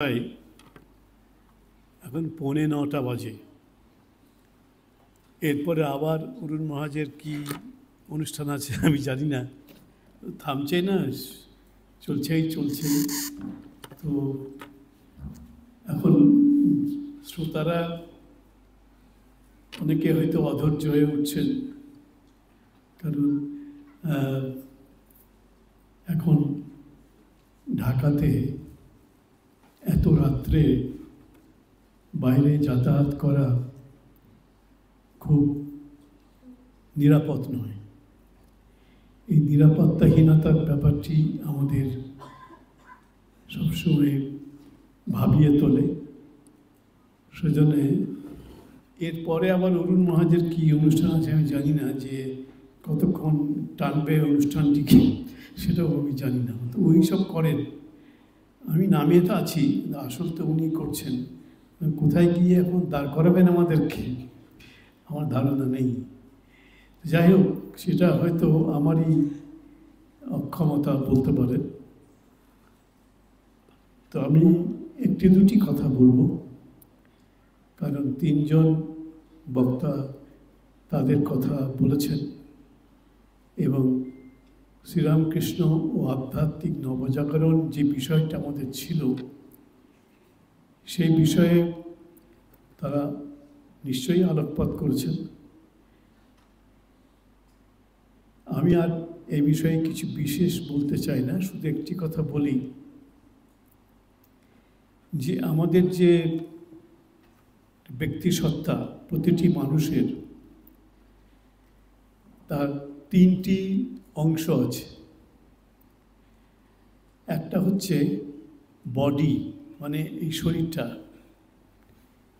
প্রায় এখন 9:45 বাজে। এরপরে আবার অরুণ মহাজের কি অনুষ্ঠান আছে আমি জানি না, থামছেই না, চলছে। তো এখন শ্রোতারা অনেকে হয়তো অধৈর্য হয়ে উঠছেন, কারণ এখন ঢাকাতে এত রাত্রে বাইরে যাতায়াত করা খুব নিরাপদ নয়। এই নিরাপত্তাহীনতার ব্যাপারটি আমাদের সবসময় ভাবিয়ে তোলে। সেজন্য এরপরে আবার অরুণ মহাজের কী অনুষ্ঠান আছে আমি জানি না, যে কতক্ষণ টানবে অনুষ্ঠানটিকে সেটাও আমি জানি না। তো ওই সব করেন, আমি নামিয়ে তো আছি, আসল তো উনি করছেন। কোথায় গিয়ে এখন দাঁড় করাবেন আমাদেরকে আমার ধারণা নেই। যাই হোক, সেটা হয়তো আমারই অক্ষমতা বলতে পারেন। তো আমি একটি দুটি কথা বলবো, কারণ তিনজন বক্তা তাদের কথা বলেছেন এবং শ্রীরামকৃষ্ণ ও আধ্যাত্মিক নবজাগরণ যে বিষয়টা আমাদের ছিল, সেই বিষয়ে তারা নিশ্চয়ই আলোকপাত করেছেন। আমি আর এই বিষয়ে কিছু বিশেষ বলতে চাই না, শুধু একটি কথা বলি, যে আমাদের যে ব্যক্তিসত্তা প্রতিটি মানুষের, তার তিনটি অংশ আছে। একটা হচ্ছে বডি, মানে এই শরীরটা,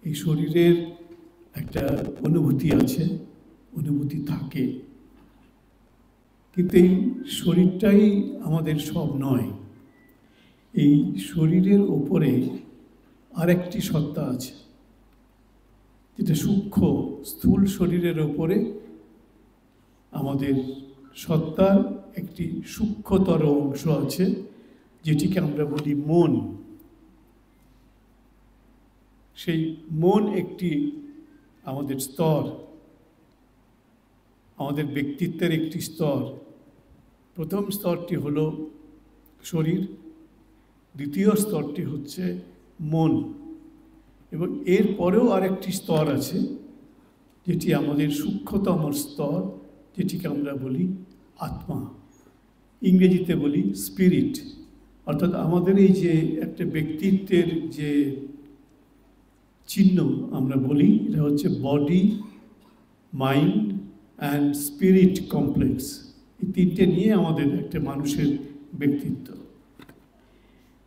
এই শরীরের একটা অনুভূতি আছে, অনুভূতি থাকে, কিন্তু এই শরীরটাই আমাদের সব নয়। এই শরীরের ওপরে আরেকটি সত্তা আছে, যেটা সূক্ষ্ম স্থূল শরীরের ওপরে আমাদের সত্তার একটি সূক্ষ্মতর অংশ আছে, যেটিকে আমরা বলি মন। সেই মন একটি আমাদের স্তর, আমাদের ব্যক্তিত্বের একটি স্তর। প্রথম স্তরটি হলো শরীর, দ্বিতীয় স্তরটি হচ্ছে মন, এবং এর পরেও আরেকটি স্তর আছে, যেটি আমাদের সূক্ষ্মতম স্তর, যেটিকে আমরা বলি আত্মা, ইংরেজিতে বলি স্পিরিট। অর্থাৎ আমাদের এই যে একটা ব্যক্তিত্বের যে চিহ্ন আমরা বলি, এটা হচ্ছে body, mind and spirit complex. এই তিনটে নিয়ে আমাদের একটা মানুষের ব্যক্তিত্ব।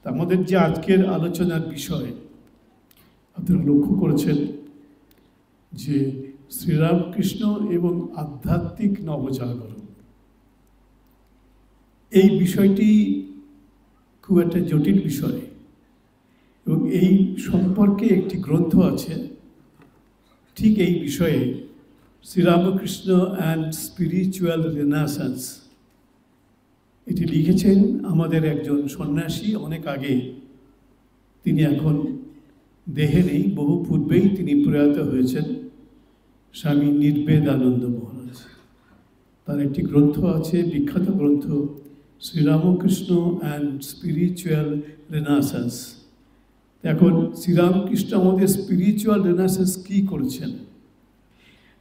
তা আমাদের যে আজকের আলোচনার বিষয়, আপনারা লক্ষ্য করেছেন যে শ্রীরামকৃষ্ণ এবং আধ্যাত্মিক নবজাগরণ, এই বিষয়টি খুব একটা জটিল বিষয়, এবং এই সম্পর্কে একটি গ্রন্থ আছে ঠিক এই বিষয়ে, শ্রীরামকৃষ্ণ অ্যান্ড স্পিরিচুয়াল রেনাসান্স। এটি লিখেছেন আমাদের একজন সন্ন্যাসী অনেক আগে, তিনি এখন দেহে নেই, বহু পূর্বেই তিনি প্রয়াত হয়েছেন, স্বামী নির্বেদানন্দ মহারাজ। তার একটি গ্রন্থ আছে, বিখ্যাত গ্রন্থ, শ্রীরামকৃষ্ণ অ্যান্ড স্পিরিচুয়াল রেনাসান্স। এখন শ্রীরামকৃষ্ণ আমাদের স্পিরিচুয়াল রেনাসান্স কী করেছেন,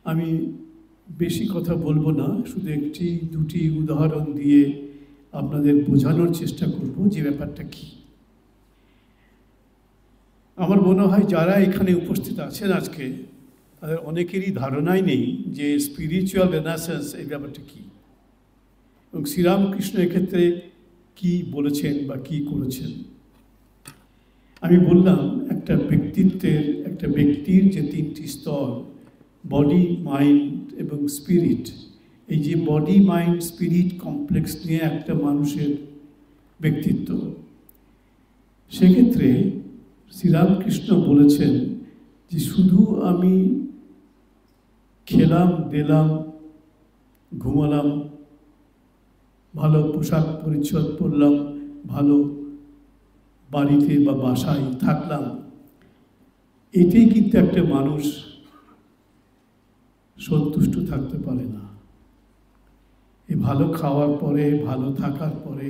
আমি বেশি কথা বলবো না, শুধু একটি দুটি উদাহরণ দিয়ে আপনাদের বোঝানোর চেষ্টা করব যে ব্যাপারটা কী। আমার মনে হয় যারা এখানে উপস্থিত আছেন আজকে, তাদের অনেকেরই ধারণাই নেই যে স্পিরিচুয়াল রেনাসান্স এই ব্যাপারটা কী, এবং শ্রীরামকৃষ্ণ এক্ষেত্রে কী বলেছেন বা কী করেছেন। আমি বললাম একটা ব্যক্তিত্বের, একটা ব্যক্তির যে তিনটি স্তর, বডি, মাইন্ড এবং স্পিরিট, এই যে বডি, মাইন্ড, স্পিরিট কমপ্লেক্স নিয়ে একটা মানুষের ব্যক্তিত্ব, সেক্ষেত্রে শ্রীরামকৃষ্ণ বলেছেন যে শুধু আমি খেলাম, দিলাম, ঘুমালাম, ভালো পোশাক পরিচ্ছদ পরলাম, ভালো বাড়িতে বা বাসায় থাকলাম, এটাই কিন্তু একটা মানুষ সন্তুষ্ট থাকতে পারে না। এই ভালো খাওয়ার পরে, ভালো থাকার পরে,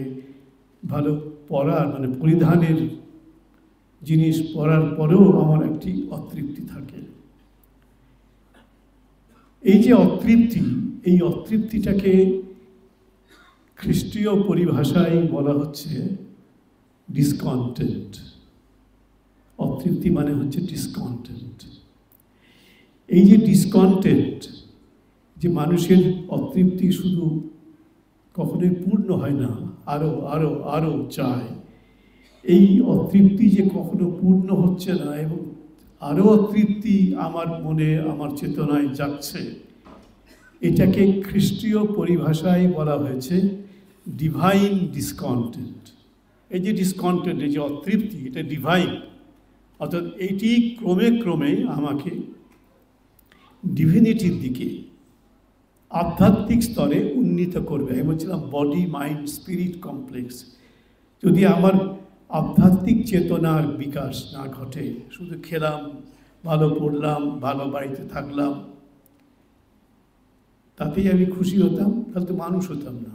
ভালো পরার মানে পরিধানের জিনিস পরার পরেও আমার একটি অতৃপ্তি থাকে। এই যে অতৃপ্তি, এই অতৃপ্তিটাকে খ্রিস্টীয় পরিভাষায় বলা হচ্ছে ডিসকন্টেন্ট। অতৃপ্তি মানে হচ্ছে ডিসকন্টেন্ট। এই যে ডিসকন্টেন্ট, যে মানুষের অতৃপ্তি শুধু কখনোই পূর্ণ হয় না, আরো আরো আরো চায়। এই অতৃপ্তি যে কখনো পূর্ণ হচ্ছে না এবং আরো অতৃপ্তি আমার মনে, আমার চেতনায় যাচ্ছে, এটাকে খ্রিস্টীয় পরিভাষায় বলা হয়েছে ডিভাইন ডিসকন্টেন্ট। এই যে ডিসকন্টেন্ট, এই যে অতৃপ্তি, এটা ডিভাইন, অর্থাৎ এইটি ক্রমে ক্রমে আমাকে ডিভিনিটির দিকে, আধ্যাত্মিক স্তরে উন্নীত করবে। আমি বলছিলাম বডি মাইন্ড স্পিরিট কমপ্লেক্স। যদি আমার আধ্যাত্মিক চেতনার বিকাশ না ঘটে, শুধু খেলাম, ভালো পড়লাম, ভালো বাড়িতে থাকলাম, তাতেই আমি খুশি হতাম, তাহলে তো মানুষ হতাম না,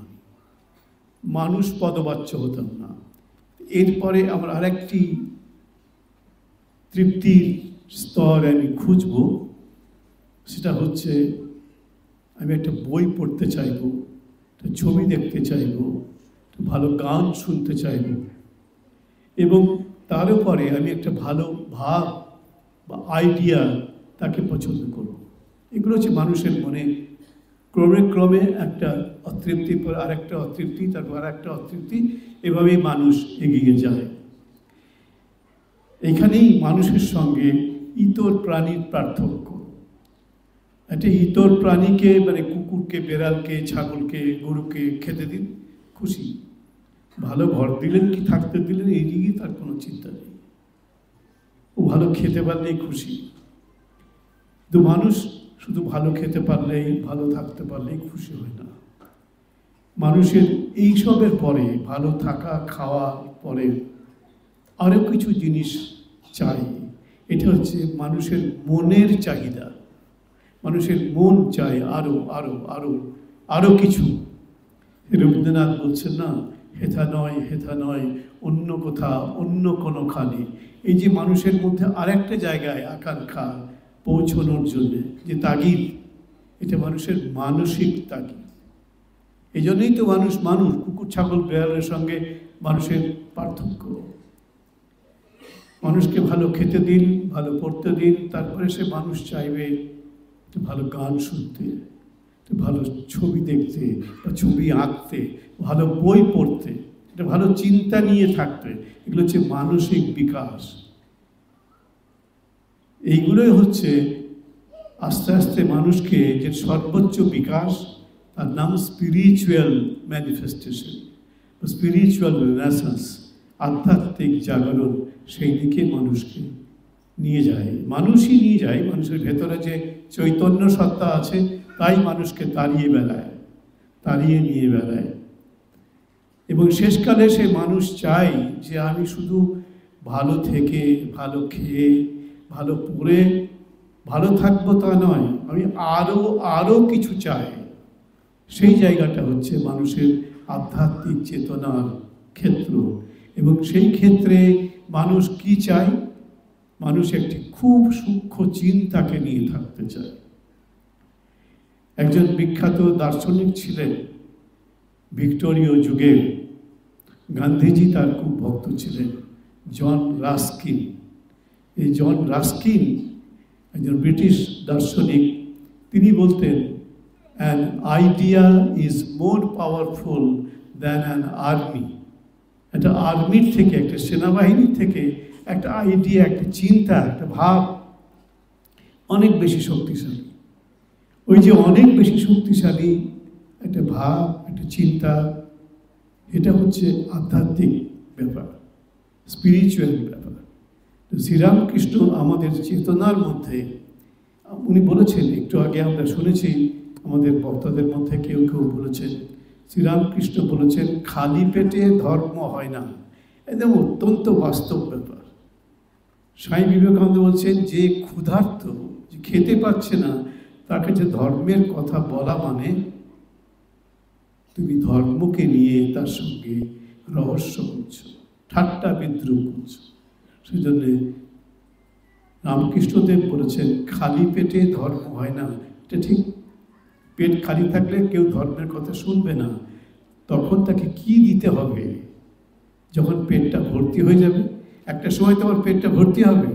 মানুষ পদবাচ্য হতাম না। এরপরে আমার আরেকটি তৃপ্তির স্তর আমি খুঁজব, সেটা হচ্ছে আমি একটা বই পড়তে চাইব, একটা ছবি দেখতে চাইব, একটা ভালো গান শুনতে চাইব, এবং তার উপরে আমি একটা ভালো ভাব বা আইডিয়া তাকে পছন্দ করব। এগুলো হচ্ছে মানুষের মনে ক্রমে ক্রমে একটা অতৃপ্তির পর আরেকটা অতৃপ্তি, তারপর আরেকটা অতৃপ্তি, এভাবেই মানুষ এগিয়ে যায়। এখানেই মানুষের সঙ্গে ইতর প্রাণীর পার্থক্য। একটা ইতর প্রাণীকে মানে কুকুরকে, বেড়ালকে, ছাগলকে, গরুকে খেতে দিন, খুশি। ভালো ঘর দিলেন কি থাকতে দিলেন, এই দিকে তার কোনো চিন্তা নেই, ও ভালো খেতে পারলেই খুশি। কিন্তু মানুষ শুধু ভালো খেতে পারলেই, ভালো থাকতে পারলেই খুশি হয় না। মানুষের এইসবের পরে, ভালো থাকা খাওয়ার পরে আরও কিছু জিনিস চাই। এটা হচ্ছে মানুষের মনের চাহিদা। মানুষের মন চায় আরো আরো আরো আরো কিছু। রবীন্দ্রনাথ বলছেন না, হেথা নয় হেথা নয় অন্য কোথা অন্য কোনো খানে। এই যে মানুষের মধ্যে আরেকটা জায়গায় আকাঙ্ক্ষা পৌঁছানোর জন্য যে তাগিদ, এটা মানুষের মানসিক তাগিদ। এই জন্যই তো মানুষ মানুষ। কুকুর ছাগল বেড়ালের সঙ্গে মানুষের পার্থক্য। মানুষকে ভালো খেতে দিন, ভালো পড়তে দিন, তারপরে সে মানুষ চাইবে ভালো গান শুনতে, ভালো ছবি দেখতে বা ছবি আঁকতে, ভালো বই পড়তে, একটা ভালো চিন্তা নিয়ে থাকতে। এগুলো হচ্ছে মানসিক বিকাশ। এইগুলোই হচ্ছে আস্তে আস্তে মানুষকে যে সর্বোচ্চ বিকাশ, তার নাম স্পিরিচুয়াল ম্যানিফেস্টেশন, স্পিরিচুয়াল রেনেসান্স, আধ্যাত্মিক জাগরণ। সেই দিকে মানুষকে নিয়ে যায়, মানুষই নিয়ে যায়। মানুষের ভেতরে যে চৈতন্য সত্তা আছে, তাই মানুষকে তাড়িয়ে বেড়ায়, তাড়িয়ে নিয়ে বেড়ায়। এবং শেষকালে সে মানুষ চায় যে আমি শুধু ভালো থেকে, ভালো খেয়ে, ভালো পড়ে ভালো থাকবো তা নয়, আমি আরো আরো কিছু চাই। সেই জায়গাটা হচ্ছে মানুষের আধ্যাত্মিক চেতনার ক্ষেত্র। এবং সেই ক্ষেত্রে মানুষ কি চায়? মানুষ একটি খুব সূক্ষ্ম চিন্তাকে নিয়ে থাকতে চায়। একজন বিখ্যাত দার্শনিক ছিলেন ভিক্টোরীয় যুগের, গান্ধীজি তার খুব ভক্ত ছিলেন, জন রাস্কিন। এই জন রাস্কিন একজন ব্রিটিশ দার্শনিক। তিনি বলতেন, an idea is more powerful than an army. একটা আর্মির থেকে, একটা সেনাবাহিনীর থেকে একটা আইডিয়া, একটা চিন্তা, একটা ভাব অনেক বেশি শক্তিশালী। ওই যে অনেক বেশি শক্তিশালী একটা ভাব, একটা চিন্তা, এটা হচ্ছে আধ্যাত্মিক ব্যাপার, স্পিরিচুয়াল ব্যাপার। তো শ্রীরামকৃষ্ণ আমাদের চেতনার মধ্যে, উনি বলেছেন, একটু আগে আমরা শুনেছি আমাদের বক্তাদের মধ্যে কেউ কেউ বলেছেন, শ্রীরামকৃষ্ণ বলেছেন খালি পেটে ধর্ম হয় না, একদম অত্যন্ত বাস্তব ব্যাপার। স্বামী বিবেকানন্দ বলছেন, যে ক্ষুধার্ত, যে খেতে পাচ্ছে না, তার কাছে ধর্মের কথা বলা মানে তুমি ধর্মকে নিয়ে তার সঙ্গে রহস্য করছো, ঠাট্টা বিদ্রুপ করছো। সেজন্য রামকৃষ্ণদেব বলেছেন, খালি পেটে ধর্ম হয় না। এটা ঠিক। পেট খালি থাকলে কেউ ধর্মের কথা শুনবে না। তখন তাকে কি দিতে হবে? যখন পেটটা ভর্তি হয়ে যাবে। একটা সময় তো আমার পেটটা ভর্তি হবে।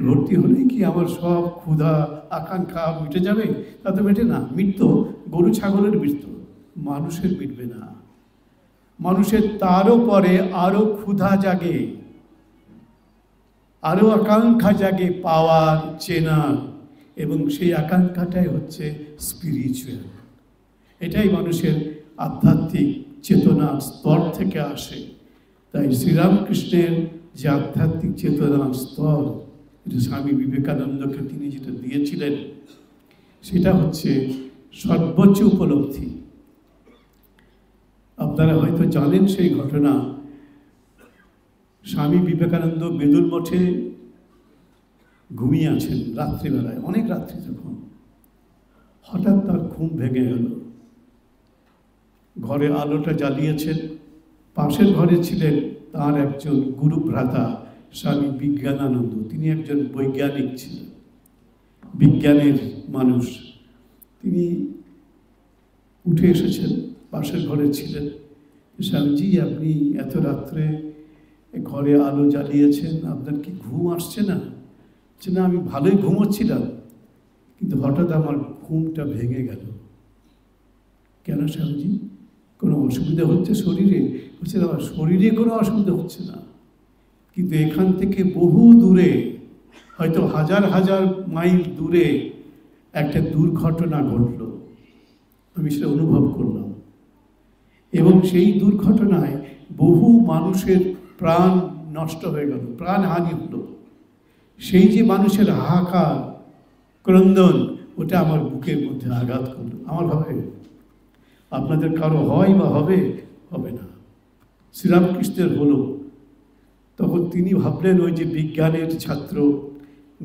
ভর্তি হলেই কি আমার সব ক্ষুধা আকাঙ্ক্ষা মিটে যাবে? তা তো মেটে না। মিটত গরু ছাগলের মিটত, মানুষের মিটবে না। মানুষের তারও পরে আরো ক্ষুধা জাগে, আরো আকাঙ্ক্ষা জাগে পাওয়ার, চেনার, এবং সেই আকাঙ্ক্ষাটাই হচ্ছে স্পিরিচুয়াল। এটাই মানুষের আধ্যাত্মিক চেতনার স্তর থেকে আসে। তাই শ্রীরামকৃষ্ণের যে আধ্যাত্মিক চেতনার স্তর, এটা স্বামী বিবেকানন্দকে তিনি যেটা দিয়েছিলেন, সেটা হচ্ছে সর্বোচ্চ উপলব্ধি। আপনারা হয়তো জানেন সেই ঘটনা। স্বামী বিবেকানন্দ বেলুড় মঠে ঘুমিয়ে আছেন রাত্রিবেলায়, অনেক রাত্রি যখন, হঠাৎ তার ঘুম ভেঙে গেল। ঘরে আলোটা জ্বালিয়েছেন। পাশের ঘরে ছিলেন তার একজন গুরুভ্রাতা স্বামী বিজ্ঞানানন্দ। তিনি একজন বৈজ্ঞানিক ছিলেন, বিজ্ঞানের মানুষ। তিনি উঠে এসেছেন, পাশের ঘরে ছিলেন। স্বামীজি, আপনি এত রাত্রে ঘরে আলো জ্বালিয়েছেন, আপনার কি ঘুম আসছে না? না, আমি ভালোই ঘুমোচ্ছিলাম, কিন্তু হঠাৎ আমার ঘুমটা ভেঙে গেল। কেন স্বামীজি, কোনো অসুবিধা হচ্ছে শরীরে? বলছে, আমার শরীরে কোনো অসুবিধা হচ্ছে না, কিন্তু এখান থেকে বহু দূরে, হয়তো হাজার হাজার মাইল দূরে একটা দুর্ঘটনা ঘটল। আমি সেটা অনুভব করলাম, এবং সেই দুর্ঘটনায় বহু মানুষের প্রাণ নষ্ট হয়ে গেল, প্রাণহানি হলো। সেই যে মানুষের হাহাকার, ক্রন্দন, ওটা আমার বুকের মধ্যে আঘাত করলো। আমার ভাবে আপনাদের কারো হয় বা হবে? হবে না। শ্রীরামকৃষ্ণের হলো। তখন তিনি ভাবলেন, ওই যে বিজ্ঞানের ছাত্র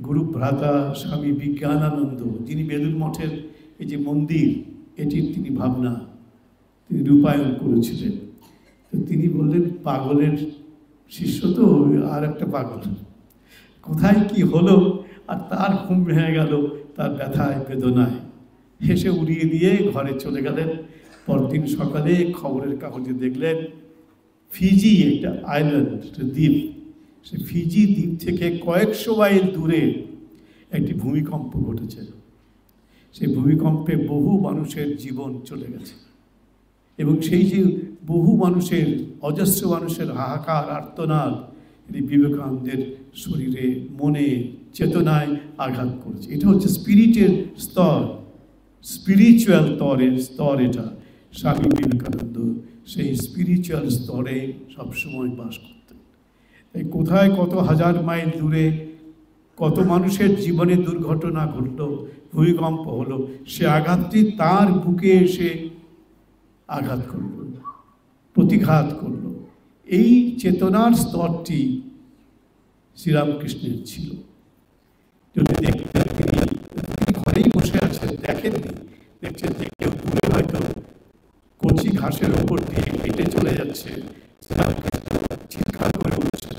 গুরুভ্রাতা স্বামী বিজ্ঞানানন্দ, যিনি বেলুড় মঠের এই যে মন্দির, এটির তিনি ভাবনা তিনি রূপায়ণ করেছিলেন। তো তিনি বললেন, পাগলের শিষ্য তো আর একটা পাগল, কোথায় কি হলো? আর তার ঘুম ভেঙে গেল, তার ব্যথায় বেদনায়। হেসে উড়িয়ে দিয়ে ঘরে চলে গেলেন। পরদিন সকালে খবরের কাগজে দেখলেন, ফিজি, একটা আইল্যান্ড, একটা দ্বীপ, সে ফিজি দ্বীপ থেকে কয়েকশো মাইল দূরে একটি ভূমিকম্প ঘটেছে। সেই ভূমিকম্পে বহু মানুষের জীবন চলে গেছে, এবং সেই যে বহু মানুষের, অজস্র মানুষের হাহাকার, আর্তনাদ, এটি বিবেকানন্দের শরীরে, মনে, চেতনায় আঘাত করছে। এটা হচ্ছে স্পিরিটের স্তর, স্পিরিচুয়াল স্তর এটা। স্বামী বিবেকানন্দ সেই স্পিরিচুয়াল স্তরে সবসময় বাস করতেন। এই কোথায় কত হাজার মাইল দূরে কত মানুষের জীবনে দুর্ঘটনা ঘটল, ভূমিকম্প হলো, সে আঘাতটি তার বুকে এসে আঘাত করল, প্রতিঘাত করল। এই চেতনার স্তরটি শ্রীরামকৃষ্ণের ছিল। যদি দেখতেন, তিনি ঘরেই বসে আছেন, দেখেননি, দেখছেন যে কেউ দূরে হয়তো কচি ঘাসের ওপর দিয়ে হেঁটে চলে যাচ্ছে। শ্রীরামকৃষ্ণ চিৎকার করে উঠছেন,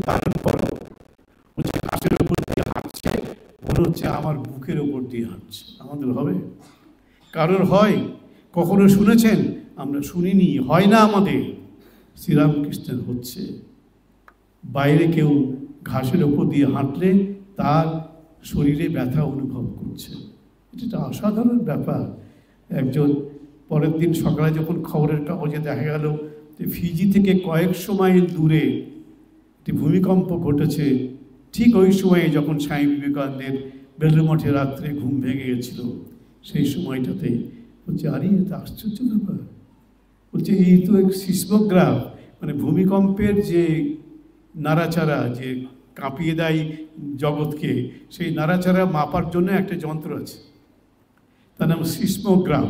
পালন করো। বলছে, ঘাসের ওপর দিয়ে হাঁটছে, মনে হচ্ছে আমার বুকের ওপর দিয়ে হাঁটছে। আমাদের হবে? কারোর হয়? কখনো শুনেছেন? আমরা শুনিনি, হয় না আমাদের। শ্রীরামকৃষ্ণের হচ্ছে। বাইরে কেউ ঘাসের ওপর দিয়ে হাঁটলে তার শরীরে ব্যথা অনুভব করছে। এটা একটা অসাধারণ ব্যাপার। একজন পরের দিন সকালে যখন খবরের কাগজে দেখা গেল যে ফিজি থেকে কয়েকশো মাইল দূরে একটি ভূমিকম্প ঘটেছে, ঠিক ওই সময়ে যখন স্বামী বিবেকানন্দের বেলুড় মঠে রাত্রে ঘুম ভেঙে গেছিল, সেই সময়টাতে বলছে, আরে এটা আশ্চর্য ব্যাপার। বলছে, এই তো এক সিসমোগ্রাফ, মানে ভূমিকম্পের যে নাড়াচাড়া, যে কাঁপিয়ে দেয় জগৎকে, সেই নাড়াচাড়া মাপার জন্য একটা যন্ত্র আছে, তার নাম সিসমোগ্রাফ।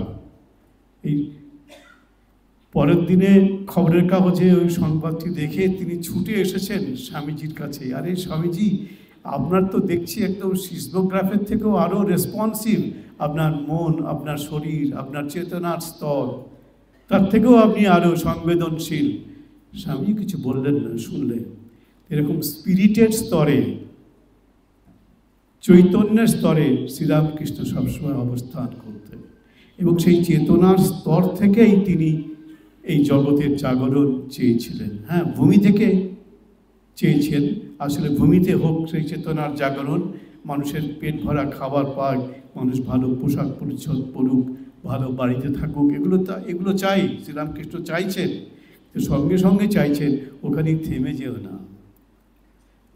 পরের দিনে খবরের কাগজে ওই সংবাদটি দেখে তিনি ছুটে এসেছেন স্বামীজির কাছে। আরে স্বামীজি, আপনার তো দেখছি একদম সিসমোগ্রাফের থেকেও আরও রেসপন্সিভ, আপনার মন, আপনার শরীর, আপনার চেতনার স্তর, তার থেকেও আপনি আরও সংবেদনশীল। স্বামীজি কিছু বললেন না, শুনলেন। এরকম স্পিরিটের স্তরে, চৈতন্যের স্তরে শ্রীরামকৃষ্ণ সবসময় অবস্থান করতেন, এবং সেই চেতনার স্তর থেকেই তিনি এই জগতের জাগরণ চেয়েছিলেন। হ্যাঁ, ভূমি থেকে চেয়েছেন, আসলে ভূমিতে হোক সেই চেতনার জাগরণ, মানুষের পেট ভরা খাবার পাক, মানুষ ভালো পোশাক পরিচ্ছদ পরুক, ভালো বাড়িতে থাকুক, এগুলো চাই, শ্রীরামকৃষ্ণ চাইছেন। সঙ্গে সঙ্গে চাইছেন ওখানেই থেমে যেও না,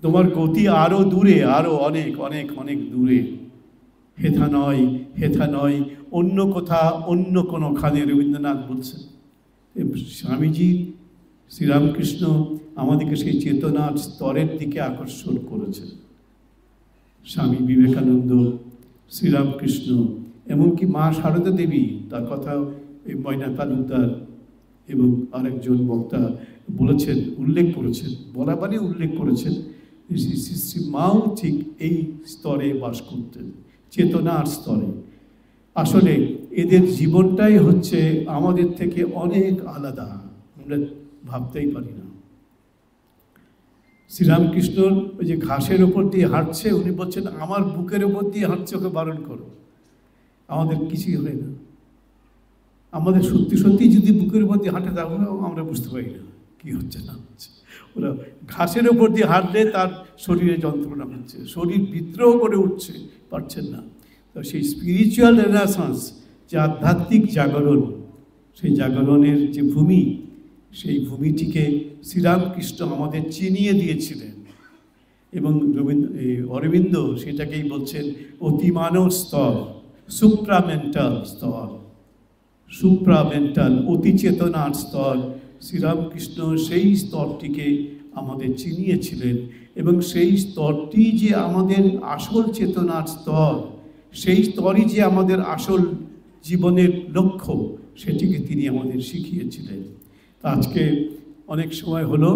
তোমার গতি আরও দূরে, আরও অনেক অনেক অনেক দূরে, হেথা নয় অন্য কোথা, অন্য কোনোখানে, রবীন্দ্রনাথ বলছেন। স্বামীজি শ্রীরামকৃষ্ণ আমাদেরকে সেই চেতনার স্তরের দিকে আকর্ষণ করেছেন। স্বামী বিবেকানন্দ, শ্রীরামকৃষ্ণ, এমনকি মা সারদা দেবী, তার কথা এই ময়না তালুকদার এবং আরেকজন বক্তা বলেছেন, উল্লেখ করেছেন, বরাবরই উল্লেখ করেছেন, শ্রী মাও ঠিক এই স্তরে বাস করতেন, চেতনার স্তরে। আসলে এদের জীবনটাই হচ্ছে আমাদের থেকে অনেক আলাদা, আমরা ভাবতেই পারি না। শ্রীরামকৃষ্ণর ওই যে ঘাসের ওপর দিয়ে হাঁটছে, উনি বলছেন আমার বুকের ওপর দিয়ে হাঁটছে, ওকে বারণ করো। আমাদের কিছুই হয় না। আমাদের সত্যি সত্যি যদি বুকের উপর দিয়ে হাঁটে, তাহলে আমরা বুঝতে পারি না কী হচ্ছে না হচ্ছে। ওরা ঘাসের ওপর দিয়ে হাঁটলে তার শরীরে যন্ত্রণা হচ্ছে, শরীর বিদ্রোহ করে উঠছে, পারছেন না। তো সেই স্পিরিচুয়াল রেনেসান্স, যে আধ্যাত্মিক জাগরণ, সেই জাগরণের যে ভূমি, সেই ভূমিটিকে শ্রীরামকৃষ্ণ আমাদের চিনিয়ে দিয়েছিলেন। এবং অরবিন্দ সেটাকেই বলছেন অতিমানব স্তর, সুপ্রামেন্টাল স্তর, সুপ্রামেন্টাল অতি চেতনার স্তর। শ্রীরামকৃষ্ণ সেই স্তরটিকে আমাদের চিনিয়েছিলেন, এবং সেই স্তরটি যে আমাদের আসল চেতনার স্তর, সেই স্তরই যে আমাদের আসল জীবনের লক্ষ্য, সেটিকে তিনি আমাদের শিখিয়েছিলেন। আজকে অনেক সময় হলো,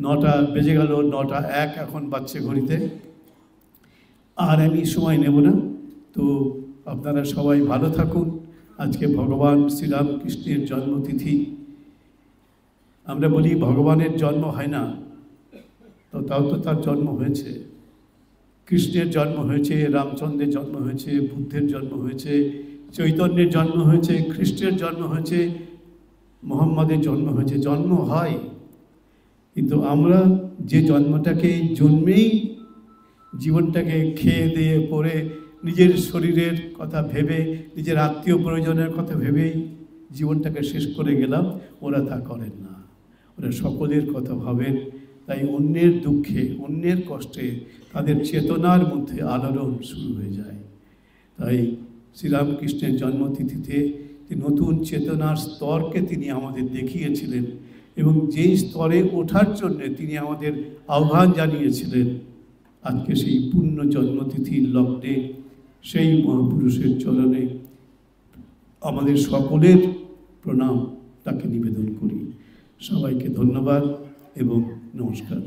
9টা বেজে গেল, 9:01 এখন বাজছে ঘড়িতে। আর আমি সময় নেব না। তো আপনারা সবাই ভালো থাকুন। আজকে ভগবান শ্রীরামকৃষ্ণের জন্মতিথি। আমরা বলি ভগবানের জন্ম হয় না, তো তাও তো তার জন্ম হয়েছে। কৃষ্ণের জন্ম হয়েছে, রামচন্দ্রের জন্ম হয়েছে, বুদ্ধের জন্ম হয়েছে, চৈতন্যের জন্ম হয়েছে, খ্রিস্টের জন্ম হয়েছে, মোহাম্মদের জন্ম হয়েছে। জন্ম হয়, কিন্তু আমরা যে জন্মটাকে জন্মেই জীবনটাকে খেয়ে দিয়ে পড়ে, নিজের শরীরের কথা ভেবে, নিজের আত্মীয় প্রয়োজনের কথা ভেবেই জীবনটাকে শেষ করে গেলাম, ওরা তা করেন না। ওরা সকলের কথা ভাবেন। তাই অন্যের দুঃখে, অন্যের কষ্টে তাদের চেতনার মধ্যে আলোড়ন শুরু হয়ে যায়। তাই শ্রীরামকৃষ্ণের জন্মতিথিতে নতুন চেতনার স্তরকে তিনি আমাদের দেখিয়েছিলেন, এবং যেই স্তরে ওঠার জন্যে তিনি আমাদের আহ্বান জানিয়েছিলেন। আজকে সেই পূর্ণ জন্মতিথির লগ্নে সেই মহাপুরুষের চরণে আমাদের সকলের প্রণাম, তাকে নিবেদন করি। সবাইকে ধন্যবাদ এবং নমস্কার।